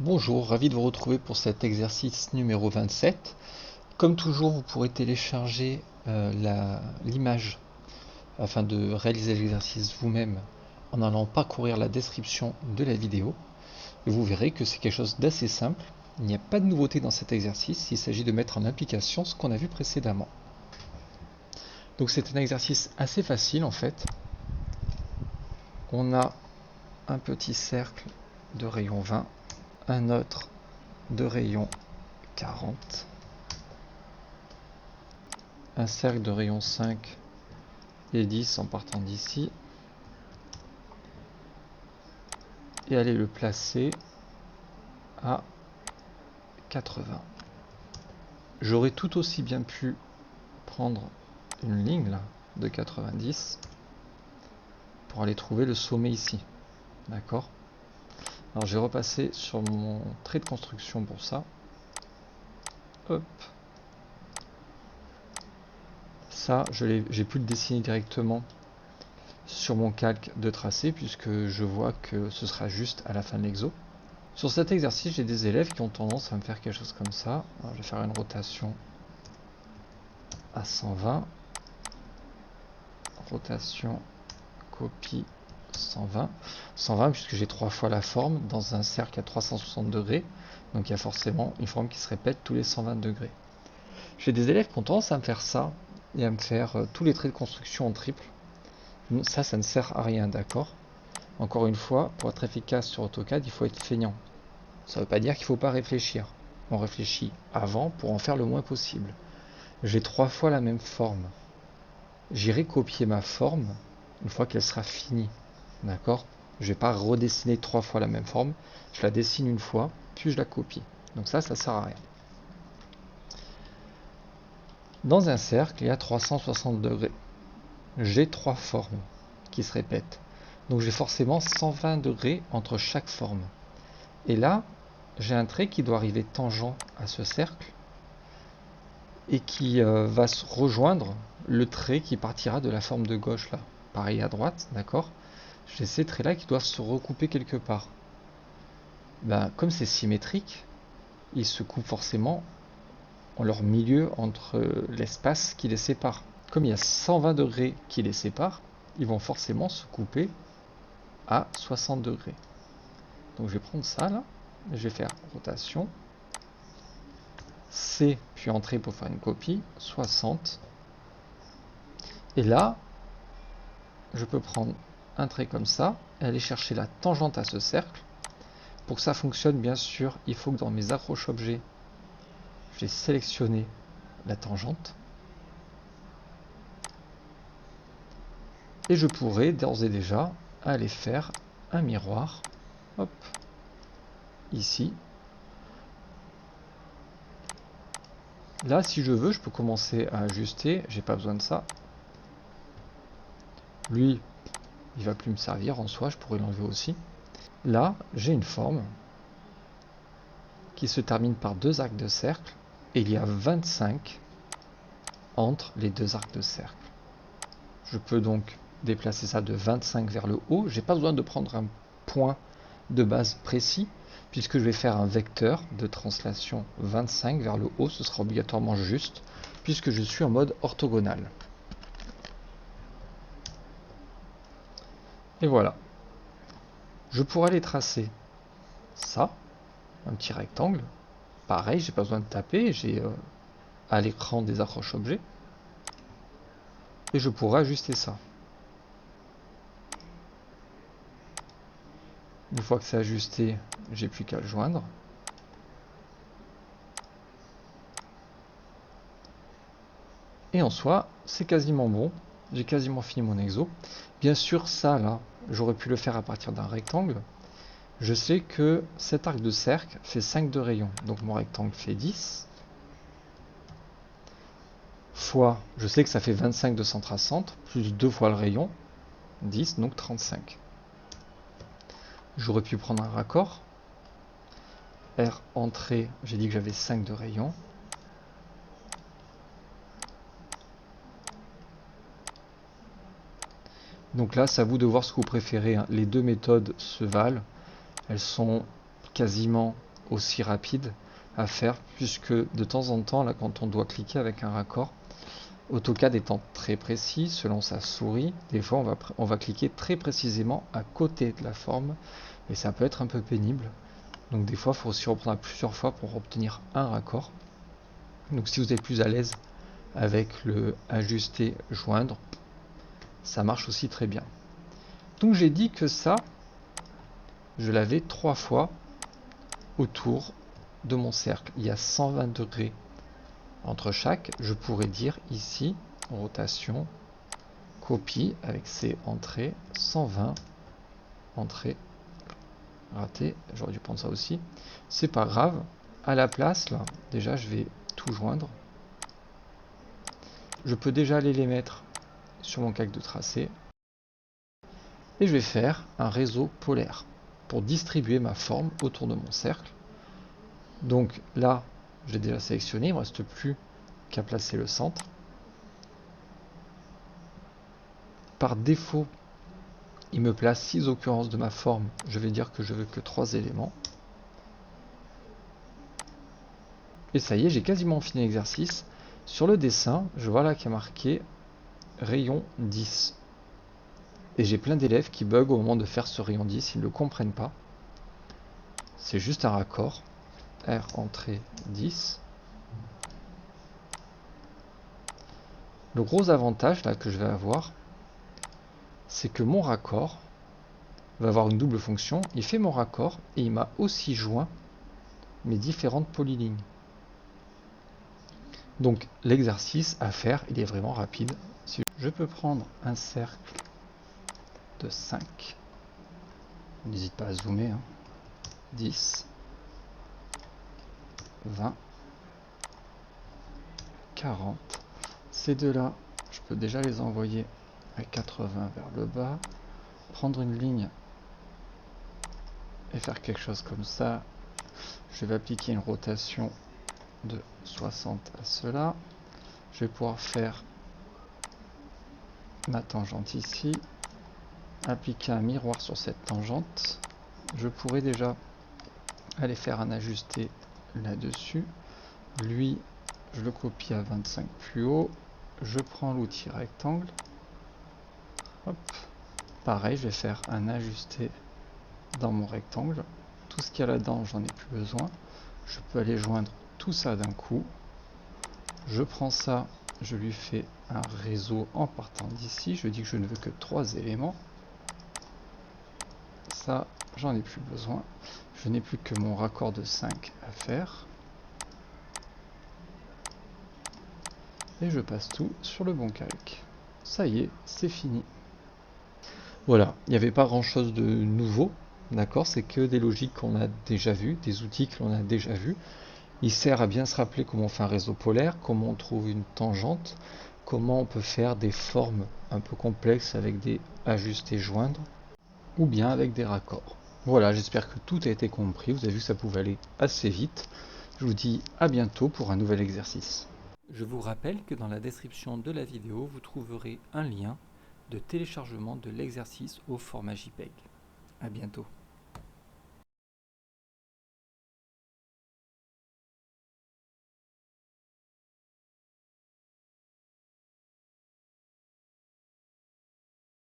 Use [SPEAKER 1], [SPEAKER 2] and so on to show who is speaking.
[SPEAKER 1] Bonjour, ravi de vous retrouver pour cet exercice numéro 27. Comme toujours, vous pourrez télécharger l'image afin de réaliser l'exercice vous-même en allant parcourir la description de la vidéo. Et vous verrez que c'est quelque chose d'assez simple. Il n'y a pas de nouveauté dans cet exercice, il s'agit de mettre en application ce qu'on a vu précédemment. Donc c'est un exercice assez facile en fait. On a un petit cercle de rayon 20, un autre de rayon 40, un cercle de rayon 5 et 10 en partant d'ici, et aller le placer à 80. J'aurais tout aussi bien pu prendre une ligne là, de 90 pour aller trouver le sommet ici. D'accord? Alors j'ai repassé sur mon trait de construction pour ça. Hop. Ça, j'ai pu le dessiner directement sur mon calque de tracé puisque je vois que ce sera juste à la fin de l'exo. Sur cet exercice, j'ai des élèves qui ont tendance à me faire quelque chose comme ça. Alors, je vais faire une rotation à 120. Rotation, copie, 120. 120 puisque j'ai 3 fois la forme dans un cercle à 360 degrés. Donc il y a forcément une forme qui se répète tous les 120 degrés. J'ai des élèves qui ont tendance à me faire ça et à me faire tous les traits de construction en triple. Ça ne sert à rien, d'accord? Encore une fois, pour être efficace sur AutoCAD, il faut être feignant. Ça ne veut pas dire qu'il ne faut pas réfléchir. On réfléchit avant pour en faire le moins possible. J'ai 3 fois la même forme. J'irai copier ma forme une fois qu'elle sera finie. D'accord? Je ne vais pas redessiner 3 fois la même forme. Je la dessine une fois, puis je la copie. Donc ça sert à rien. Dans un cercle, il y a 360 degrés. J'ai 3 formes qui se répètent. Donc j'ai forcément 120 degrés entre chaque forme. Et là, j'ai un trait qui doit arriver tangent à ce cercle et qui va se rejoindre le trait qui partira de la forme de gauche là. Pareil à droite, d'accord? J'ai ces traits là qui doivent se recouper quelque part. Comme c'est symétrique, ils se coupent forcément en leur milieu entre l'espace qui les sépare. Comme il y a 120 degrés qui les séparent, ils vont forcément se couper à 60 degrés. Donc je vais prendre ça là, je vais faire rotation, C, puis entrée pour faire une copie, 60. Et là, je peux prendre un trait comme ça, et aller chercher la tangente à ce cercle. Pour que ça fonctionne, bien sûr, il faut que dans mes accroches objets, j'ai sélectionné la tangente. Et je pourrais d'ores et déjà aller faire un miroir, hop, ici. Là, si je veux, je peux commencer à ajuster, j'ai pas besoin de ça. Lui, il va plus me servir en soi, je pourrais l'enlever aussi. Là, j'ai une forme qui se termine par 2 arcs de cercle, et il y a 25 entre les 2 arcs de cercle. Je peux donc déplacer ça de 25 vers le haut. J'ai pas besoin de prendre un point de base précis, puisque je vais faire un vecteur de translation 25 vers le haut. Ce sera obligatoirement juste, puisque je suis en mode orthogonal. Et voilà. Je pourrais aller tracer ça, un petit rectangle. Pareil, j'ai pas besoin de taper, j'ai à l'écran des accroches objets. Et je pourrais ajuster ça. Une fois que c'est ajusté, j'ai plus qu'à le joindre. Et en soi, c'est quasiment bon. J'ai quasiment fini mon exo. Bien sûr, ça là, j'aurais pu le faire à partir d'un rectangle. Je sais que cet arc de cercle fait 5 de rayon. Donc mon rectangle fait 10. Fois, je sais que ça fait 25 de centre à centre, plus 2 fois le rayon, 10, donc 35. J'aurais pu prendre un raccord. R entrée, j'ai dit que j'avais 5 de rayon. Donc là, c'est à vous de voir ce que vous préférez. Les deux méthodes se valent. Elles sont quasiment aussi rapide à faire, puisque de temps en temps, là, quand on doit cliquer avec un raccord, AutoCAD étant très précis, selon sa souris, des fois on va cliquer très précisément à côté de la forme, et ça peut être un peu pénible. Donc des fois, il faut aussi reprendre plusieurs fois pour obtenir un raccord. Donc si vous êtes plus à l'aise avec le ajuster, joindre, ça marche aussi très bien. Donc j'ai dit que ça, je l'avais 3 fois autour de mon cercle. Il y a 120 degrés entre chaque. Je pourrais dire ici, rotation, copie avec ces entrées, 120, entrée, raté, j'aurais dû prendre ça aussi. C'est pas grave. À la place, là, déjà je vais tout joindre. Je peux déjà aller les mettre sur mon calque de tracé. Et je vais faire un réseau polaire pour distribuer ma forme autour de mon cercle. Donc là, j'ai déjà sélectionné, il ne me reste plus qu'à placer le centre. Par défaut, il me place 6 occurrences de ma forme. Je vais dire que je veux que 3 éléments. Et ça y est, j'ai quasiment fini l'exercice. Sur le dessin, je vois là qu'il y a marqué rayon 10. Et j'ai plein d'élèves qui bug au moment de faire ce rayon 10, ils ne le comprennent pas. C'est juste un raccord. R entrée 10. Le gros avantage là que je vais avoir, c'est que mon raccord va avoir une double fonction. Il fait mon raccord et il m'a aussi joint mes différentes polylignes. Donc l'exercice à faire, il est vraiment rapide. Je peux prendre un cercle de 5. N'hésite pas à zoomer. 10, 20, 40. Ces deux-là, je peux déjà les envoyer à 80 vers le bas. Prendre une ligne et faire quelque chose comme ça. Je vais appliquer une rotation de 60 à cela. Je vais pouvoir faire ma tangente ici, appliquer un miroir sur cette tangente. Je pourrais déjà aller faire un ajusté là-dessus. Lui, je le copie à 25 plus haut. Je prends l'outil rectangle. Hop. Pareil, je vais faire un ajusté dans mon rectangle. Tout ce qu'il y a là-dedans, j'en ai plus besoin. Je peux aller joindre tout ça d'un coup. Je prends ça, je lui fais un réseau en partant d'ici. Je dis que je ne veux que 3 éléments. Ça, j'en ai plus besoin. Je n'ai plus que mon raccord de 5 à faire. Et je passe tout sur le bon calque. Ça y est, c'est fini. Voilà, il n'y avait pas grand chose de nouveau, d'accord, c'est que des logiques qu'on a déjà vues, des outils que l'on a déjà vus. Il sert à bien se rappeler comment on fait un réseau polaire, comment on trouve une tangente, comment on peut faire des formes un peu complexes avec des ajustés joindre, ou bien avec des raccords. Voilà, j'espère que tout a été compris, vous avez vu que ça pouvait aller assez vite. Je vous dis à bientôt pour un nouvel exercice.
[SPEAKER 2] Je vous rappelle que dans la description de la vidéo, vous trouverez un lien de téléchargement de l'exercice au format JPEG. À bientôt.